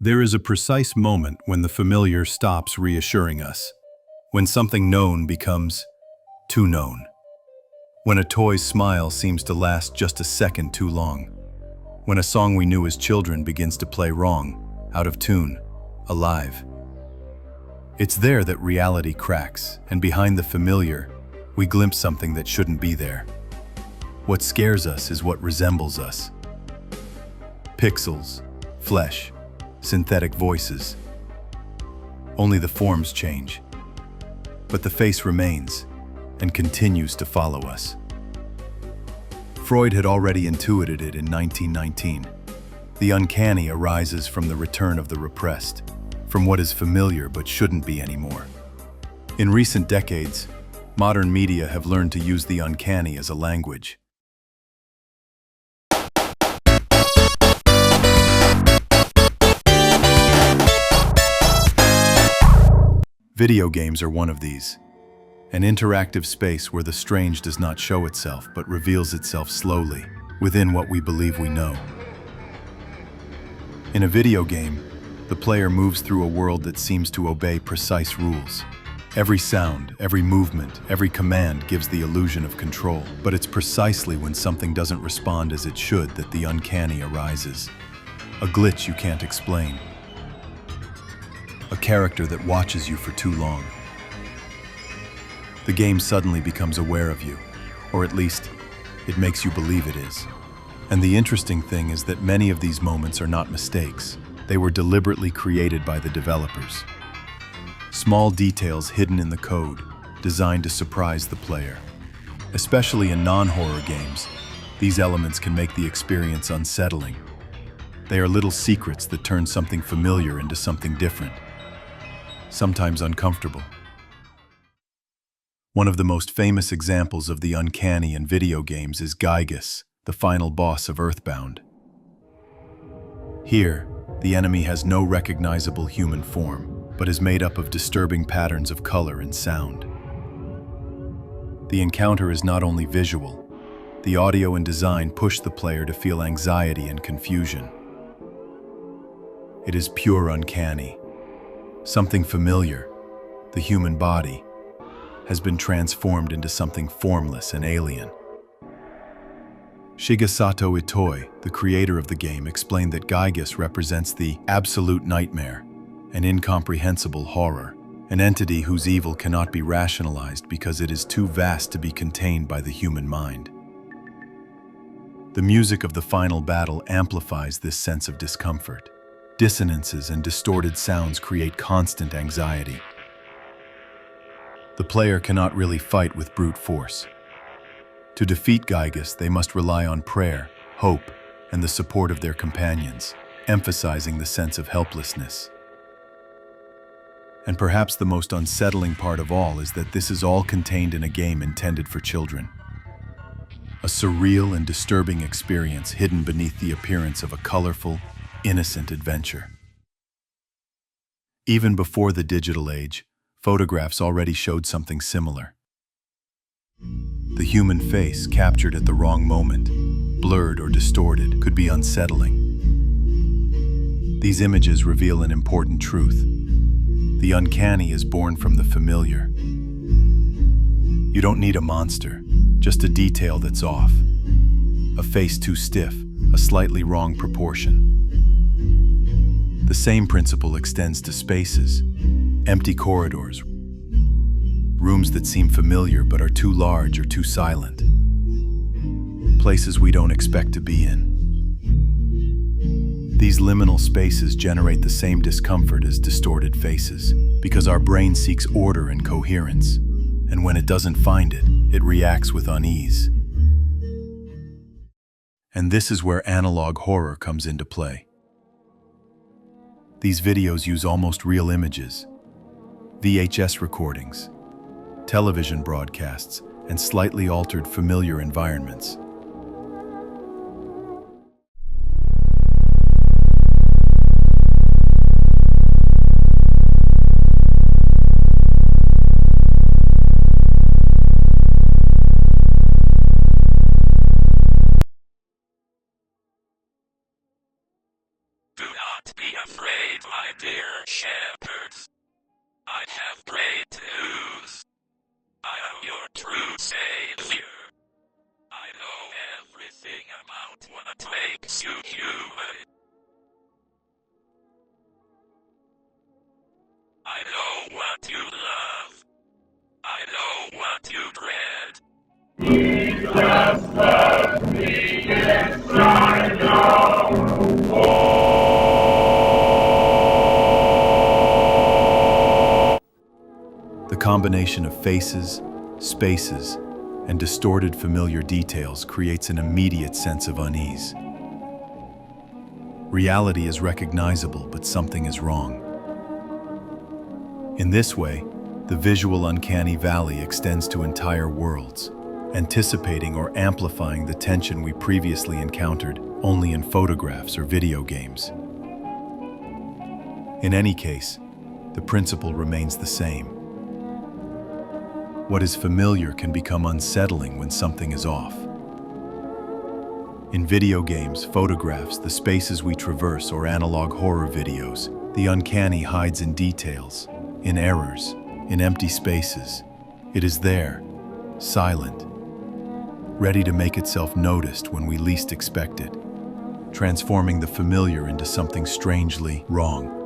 There is a precise moment when the familiar stops reassuring us, when something known becomes too known, when a toy's smile seems to last just a second too long, when a song we knew as children begins to play wrong, out of tune, alive. It's there that reality cracks, and behind the familiar, we glimpse something that shouldn't be there. What scares us is what resembles us. Pixels, flesh, synthetic voices. Only the forms change, but the face remains and continues to follow us. Freud had already intuited it in 1919. The uncanny arises from the return of the repressed, from what is familiar but shouldn't be anymore. In recent decades, modern media have learned to use the uncanny as a language. Video games are one of these. An interactive space where the strange does not show itself but reveals itself slowly, within what we believe we know. In a video game, the player moves through a world that seems to obey precise rules. Every sound, every movement, every command gives the illusion of control, but it's precisely when something doesn't respond as it should that the uncanny arises. A glitch you can't explain. A character that watches you for too long. The game suddenly becomes aware of you, or at least, it makes you believe it is. And the interesting thing is that many of these moments are not mistakes. They were deliberately created by the developers. Small details hidden in the code, designed to surprise the player. Especially in non-horror games, these elements can make the experience unsettling. They are little secrets that turn something familiar into something different. Sometimes uncomfortable. One of the most famous examples of the uncanny in video games is Gygus, the final boss of Earthbound. Here, the enemy has no recognizable human form, but is made up of disturbing patterns of color and sound. The encounter is not only visual, the audio and design push the player to feel anxiety and confusion. It is pure uncanny. Something familiar, the human body, has been transformed into something formless and alien. Shigesato Itoi, the creator of the game, explained that Gygus represents the absolute nightmare, an incomprehensible horror, an entity whose evil cannot be rationalized because it is too vast to be contained by the human mind. The music of the final battle amplifies this sense of discomfort. Dissonances and distorted sounds create constant anxiety. The player cannot really fight with brute force. To defeat Gygus, they must rely on prayer, hope, and the support of their companions, emphasizing the sense of helplessness. And perhaps the most unsettling part of all is that this is all contained in a game intended for children. A surreal and disturbing experience hidden beneath the appearance of a colorful, innocent adventure. Even before the digital age, photographs already showed something similar. The human face, captured at the wrong moment, blurred or distorted, could be unsettling. These images reveal an important truth. The uncanny is born from the familiar. You don't need a monster, just a detail that's off. A face too stiff, a slightly wrong proportion. The same principle extends to spaces, empty corridors, rooms that seem familiar but are too large or too silent, places we don't expect to be in. These liminal spaces generate the same discomfort as distorted faces, because our brain seeks order and coherence, and when it doesn't find it, it reacts with unease. And this is where analog horror comes into play. These videos use almost real images, VHS recordings, television broadcasts, and slightly altered familiar environments. have great news. I am your true savior. I know everything about what makes you human. I know what you love. I know what you dread. The combination of faces, spaces, and distorted familiar details creates an immediate sense of unease. Reality is recognizable, but something is wrong. In this way, the visual uncanny valley extends to entire worlds, anticipating or amplifying the tension we previously encountered only in photographs or video games. In any case, the principle remains the same. What is familiar can become unsettling when something is off. In video games, photographs, the spaces we traverse, or analog horror videos, the uncanny hides in details, in errors, in empty spaces. It is there, silent, ready to make itself noticed when we least expect it, transforming the familiar into something strangely wrong.